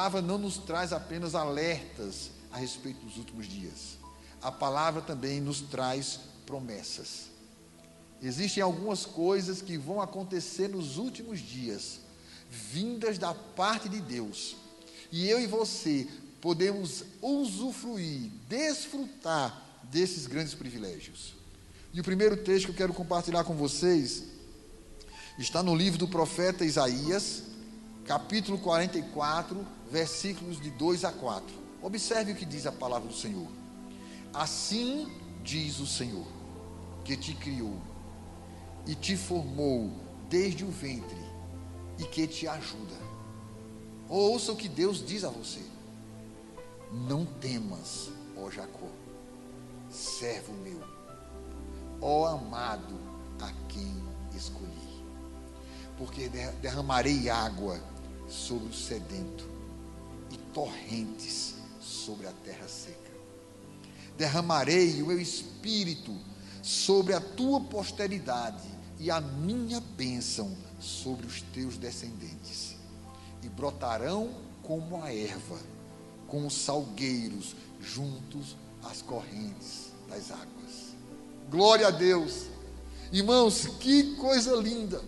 palavra não nos traz apenas alertas a respeito dos últimos dias. A palavra também nos traz promessas. Existem algumas coisas que vão acontecer nos últimos dias, vindas da parte de Deus. E eu e você podemos usufruir, desfrutar desses grandes privilégios. E o primeiro texto que eu quero compartilhar com vocês está no livro do profeta Isaías, capítulo 44, versículos de 2 a 4. Observe o que diz a palavra do Senhor. Assim diz o Senhor, que te criou e te formou desde o ventre e que te ajuda. Ouça o que Deus diz a você. Não temas, ó Jacó, servo meu, ó amado a quem escolhi, porque derramarei água sobre o sedento e torrentes sobre a terra seca. Derramarei o meu espírito sobre a tua posteridade e a minha bênção sobre os teus descendentes, e brotarão como a erva, como os salgueiros juntos às correntes das águas. Glória a Deus. Irmãos, que coisa linda.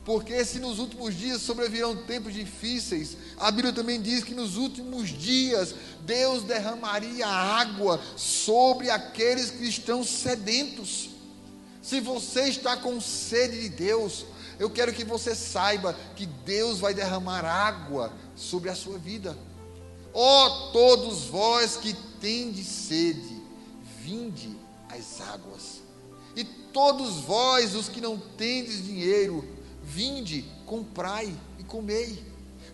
Porque se nos últimos dias sobrevirão tempos difíceis, a Bíblia também diz que nos últimos dias Deus derramaria água sobre aqueles que estão sedentos. Se você está com sede de Deus, eu quero que você saiba que Deus vai derramar água sobre a sua vida. Ó todos vós que tendes sede, vinde às águas. E todos vós os que não tendes dinheiro, vinde, comprai e comei.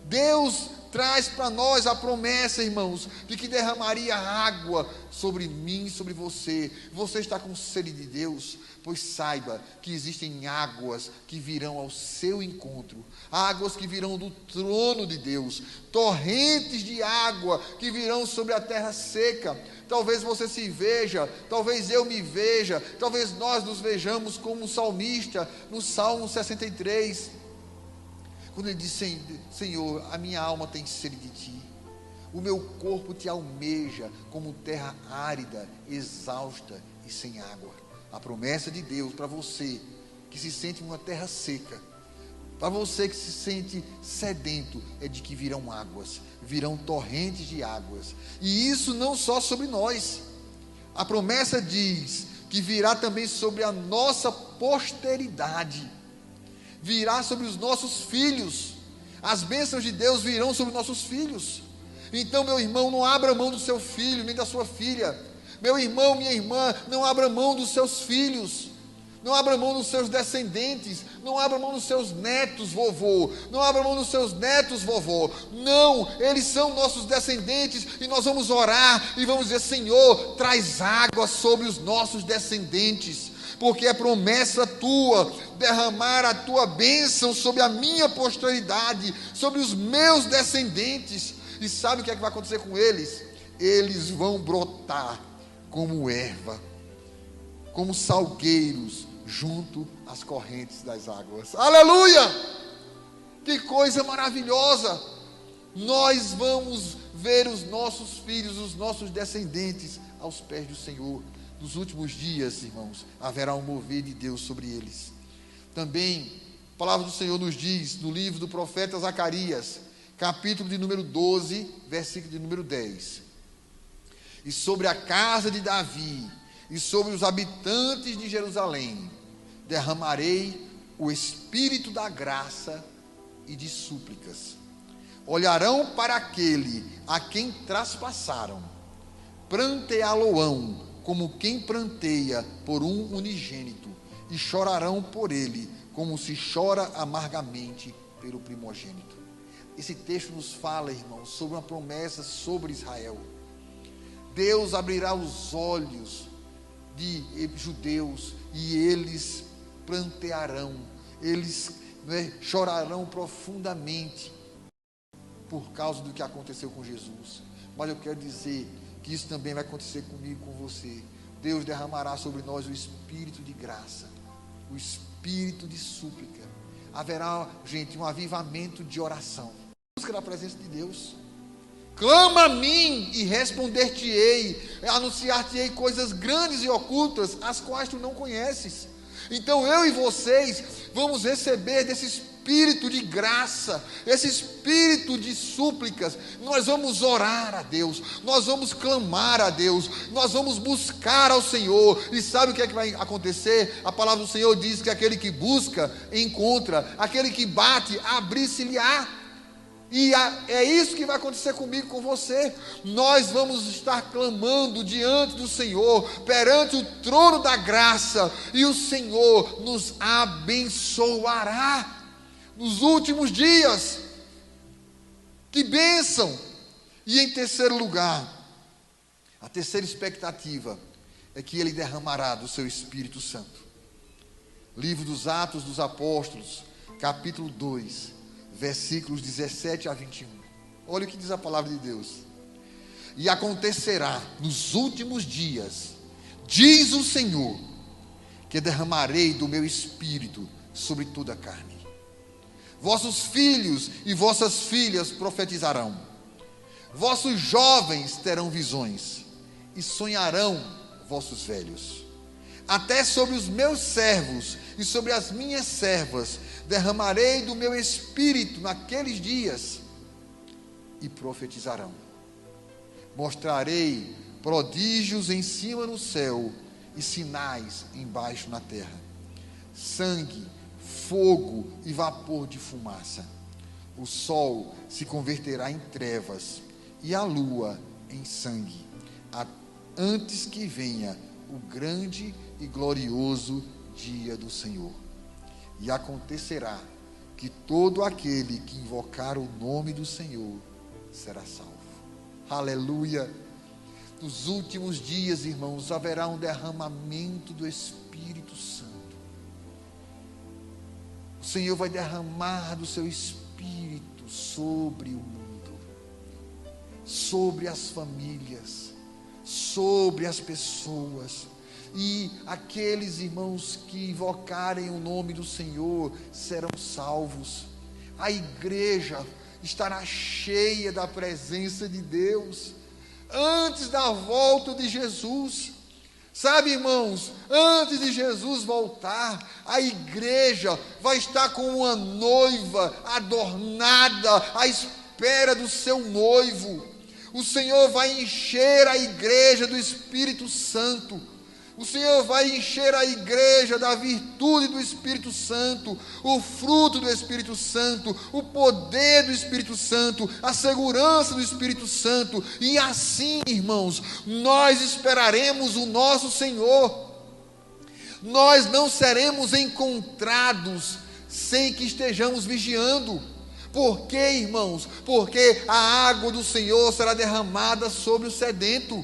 Deus traz para nós a promessa, irmãos, de que derramaria água sobre mim, sobre você. Você está com sede de Deus? Pois saiba que existem águas que virão ao seu encontro, águas que virão do trono de Deus, torrentes de água que virão sobre a terra seca. Talvez você se veja, talvez eu me veja, talvez nós nos vejamos como um salmista no Salmo 63, quando ele diz: Senhor, a minha alma tem sede de ti, o meu corpo te almeja como terra árida, exausta e sem água. A promessa de Deus para você que se sente em uma terra seca, para você que se sente sedento, é de que virão águas, virão torrentes de águas. E isso não só sobre nós. A promessa diz que virá também sobre a nossa posteridade, virá sobre os nossos filhos. As bênçãos de Deus virão sobre nossos filhos. Então, meu irmão, não abra mão do seu filho, nem da sua filha. Meu irmão, minha irmã, não abra mão dos seus filhos, não abra mão dos seus descendentes, não abra mão dos seus netos, vovô, não abra mão dos seus netos, vovô. Não, eles são nossos descendentes, e nós vamos orar e vamos dizer: Senhor, traz água sobre os nossos descendentes, porque é promessa tua derramar a tua bênção sobre a minha posteridade, sobre os meus descendentes. E sabe o que é que vai acontecer com eles? Eles vão brotar como erva, como salgueiros junto às correntes das águas. Aleluia! Que coisa maravilhosa! Nós vamos ver os nossos filhos, os nossos descendentes aos pés do Senhor. Nos últimos dias, irmãos, haverá um mover de Deus sobre eles. Também, a palavra do Senhor nos diz, no livro do profeta Zacarias, capítulo de número 12, versículo de número 10. E sobre a casa de Davi, e sobre os habitantes de Jerusalém, derramarei o espírito da graça e de súplicas. Olharão para aquele a quem traspassaram, pranteá-lo-ão como quem pranteia por um unigênito, e chorarão por ele, como se chora amargamente pelo primogênito. Esse texto nos fala, irmãos, sobre uma promessa sobre Israel. Deus abrirá os olhos de judeus e eles prantearão, eles chorarão profundamente por causa do que aconteceu com Jesus. Mas eu quero dizer que isso também vai acontecer comigo e com você. Deus derramará sobre nós o espírito de graça, o espírito de súplica. Haverá, gente, um avivamento de oração. Busca da presença de Deus. Clama a mim e responder-te-ei, anunciar-te-ei coisas grandes e ocultas, as quais tu não conheces. Então eu e vocês vamos receber desse espírito de graça, esse espírito de súplicas. Nós vamos orar a Deus, nós vamos clamar a Deus, nós vamos buscar ao Senhor. E sabe o que é que vai acontecer? A palavra do Senhor diz que aquele que busca, encontra, aquele que bate, abrir-se-lhe-á. E é isso que vai acontecer comigo, com você. Nós vamos estar clamando diante do Senhor, perante o trono da graça, e o Senhor nos abençoará nos últimos dias. Que bênção! E em terceiro lugar, a terceira expectativa é que Ele derramará do seu Espírito Santo. Livro dos Atos dos Apóstolos, capítulo 2, versículos 17 a 21. Olha o que diz a palavra de Deus. E acontecerá nos últimos dias, diz o Senhor, que derramarei do meu Espírito sobre toda a carne. Vossos filhos e vossas filhas profetizarão, vossos jovens terão visões, e sonharão vossos velhos. Até sobre os meus servos e sobre as minhas servas derramarei do meu Espírito naqueles dias, e profetizarão. Mostrarei prodígios em cima no céu e sinais embaixo na terra: sangue, fogo e vapor de fumaça. O sol se converterá em trevas e a lua em sangue, antes que venha o grande e glorioso dia do Senhor. E acontecerá que todo aquele que invocar o nome do Senhor será salvo. Aleluia! Nos últimos dias, irmãos, haverá um derramamento do Espírito Santo. O Senhor vai derramar do seu Espírito sobre o mundo, sobre as famílias, sobre as pessoas. E aqueles irmãos que invocarem o nome do Senhor serão salvos. A igreja estará cheia da presença de Deus antes da volta de Jesus. Sabe, irmãos, antes de Jesus voltar, a igreja vai estar como uma noiva adornada à espera do seu noivo. O Senhor vai encher a igreja do Espírito Santo. O Senhor vai encher a igreja da virtude do Espírito Santo, o fruto do Espírito Santo, o poder do Espírito Santo, a segurança do Espírito Santo. E assim, irmãos, nós esperaremos o nosso Senhor. Nós não seremos encontrados sem que estejamos vigiando. Por quê, irmãos? Porque a água do Senhor será derramada sobre o sedento.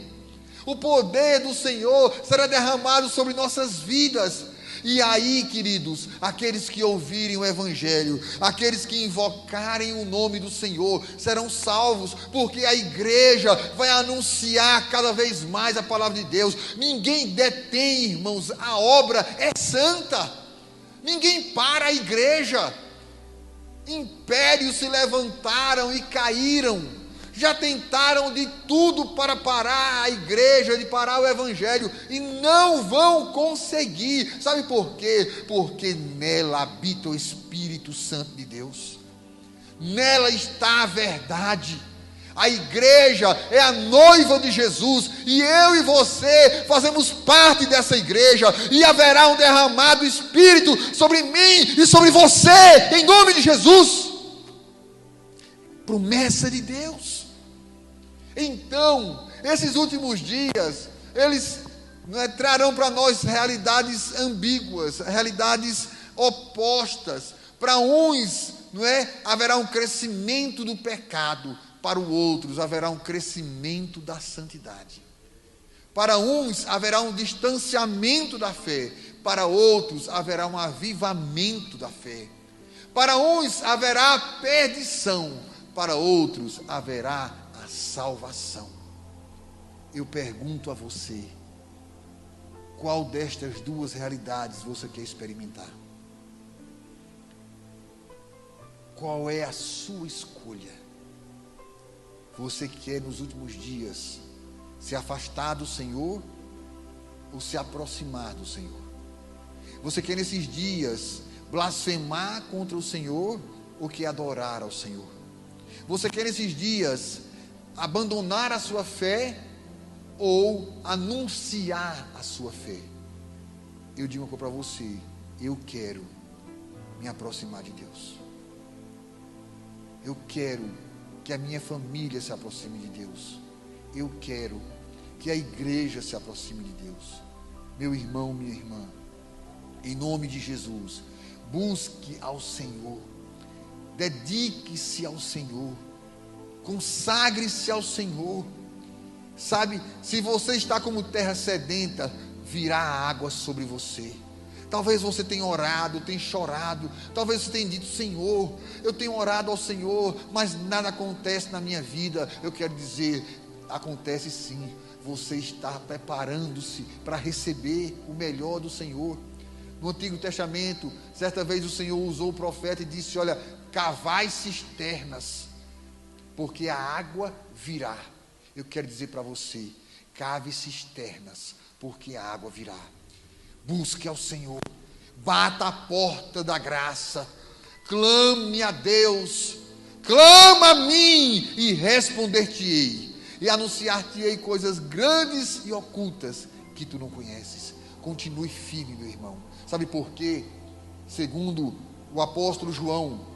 O poder do Senhor será derramado sobre nossas vidas. E aí, queridos, aqueles que ouvirem o Evangelho, aqueles que invocarem o nome do Senhor, serão salvos, porque a igreja vai anunciar cada vez mais a palavra de Deus. Ninguém detém, irmãos, a obra é santa. Ninguém para a igreja. Impérios se levantaram e caíram. Já tentaram de tudo para parar a igreja, de parar o Evangelho, e não vão conseguir. Sabe por quê? Porque nela habita o Espírito Santo de Deus. Nela está a verdade. A igreja é a noiva de Jesus, e eu e você fazemos parte dessa igreja, e haverá um derramado Espírito sobre mim e sobre você, em nome de Jesus. Promessa de Deus. Então, esses últimos dias, eles trarão para nós realidades ambíguas, realidades opostas. Para uns, haverá um crescimento do pecado, para os outros haverá um crescimento da santidade. Para uns haverá um distanciamento da fé, para outros haverá um avivamento da fé. Para uns haverá perdição, para outros haverá a salvação. Eu pergunto a você, qual destas duas realidades você quer experimentar? Qual é a sua escolha? Você quer nos últimos dias se afastar do Senhor ou se aproximar do Senhor? Você quer nesses dias blasfemar contra o Senhor ou quer adorar ao Senhor? Você quer nesses dias abandonar a sua fé ou anunciar a sua fé? Eu digo uma coisa para você: eu quero me aproximar de Deus. Eu quero que a minha família se aproxime de Deus. Eu quero que a igreja se aproxime de Deus. Meu irmão, minha irmã, em nome de Jesus, busque ao Senhor, dedique-se ao Senhor, consagre-se ao Senhor. Sabe, se você está como terra sedenta, virá água sobre você. Talvez você tenha orado, tenha chorado, talvez você tenha dito: Senhor, eu tenho orado ao Senhor, mas nada acontece na minha vida. Eu quero dizer, acontece sim. Você está preparando-se para receber o melhor do Senhor. No Antigo Testamento, certa vez o Senhor usou o profeta e disse: olha, cavai cisternas, porque a água virá. Eu quero dizer para você: cave cisternas, porque a água virá. Busque ao Senhor, bata a porta da graça, clame a Deus, clama a mim e responder-te-ei, e anunciar-te-ei coisas grandes e ocultas que tu não conheces. Continue firme, meu irmão. Sabe por quê? Segundo o apóstolo João,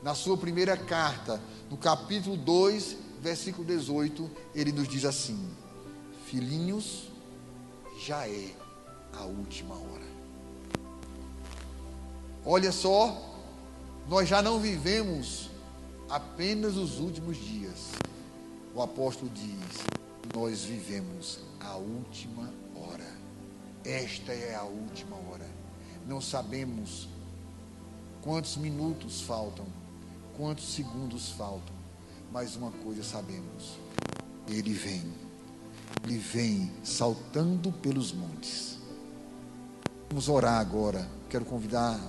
na sua primeira carta, no capítulo 2, versículo 18, ele nos diz assim: filhinhos, já é a última hora. Olha só, nós já não vivemos apenas os últimos dias. O apóstolo diz: nós vivemos a última hora. Esta é a última hora. Não sabemos quantos minutos faltam, quantos segundos faltam, mas uma coisa sabemos: Ele vem saltando pelos montes. Vamos orar agora. Quero convidar